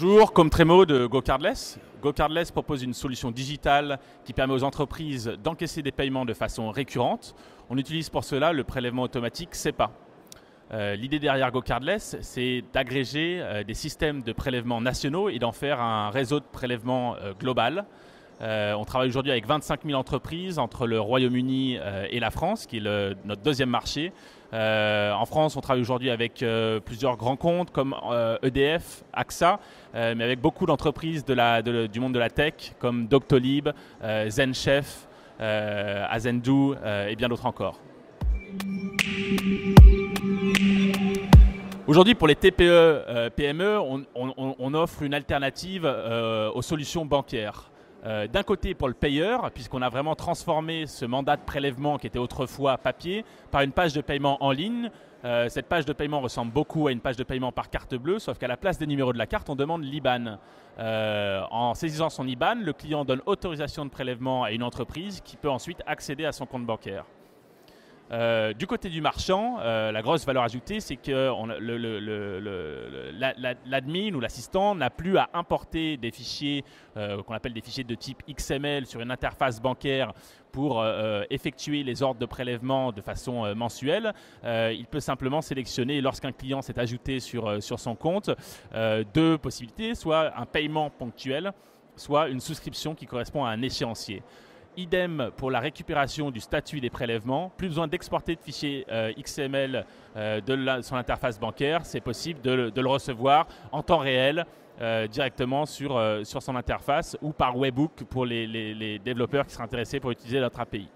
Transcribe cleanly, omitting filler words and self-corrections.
Bonjour, comme Trémo de GoCardless. GoCardless propose une solution digitale qui permet aux entreprises d'encaisser des paiements de façon récurrente. On utilise pour cela le prélèvement automatique SEPA. L'idée derrière GoCardless, c'est d'agréger des systèmes de prélèvement nationaux et d'en faire un réseau de prélèvement global. On travaille aujourd'hui avec 25 000 entreprises entre le Royaume-Uni et la France, qui est notre deuxième marché. En France, on travaille aujourd'hui avec plusieurs grands comptes comme EDF, AXA, mais avec beaucoup d'entreprises du monde de la tech comme Doctolib, ZenChef, Azendue et bien d'autres encore. Aujourd'hui, pour les TPE, PME, on offre une alternative aux solutions bancaires. D'un côté pour le payeur, puisqu'on a vraiment transformé ce mandat de prélèvement qui était autrefois papier par une page de paiement en ligne. Cette page de paiement ressemble beaucoup à une page de paiement par carte bleue, sauf qu'à la place des numéros de la carte, on demande l'IBAN. En saisissant son IBAN, le client donne autorisation de prélèvement à une entreprise qui peut ensuite accéder à son compte bancaire. Du côté du marchand, la grosse valeur ajoutée, c'est que l'admin ou l'assistant n'a plus à importer des fichiers qu'on appelle des fichiers de type XML sur une interface bancaire pour effectuer les ordres de prélèvement de façon mensuelle. Il peut simplement sélectionner, lorsqu'un client s'est ajouté sur son compte, deux possibilités, soit un paiement ponctuel, soit une souscription qui correspond à un échéancier. Idem pour la récupération du statut des prélèvements. Plus besoin d'exporter de fichiers XML son interface bancaire. C'est possible de le recevoir en temps réel directement sur son interface ou par webhook pour les développeurs qui seraient intéressés pour utiliser notre API.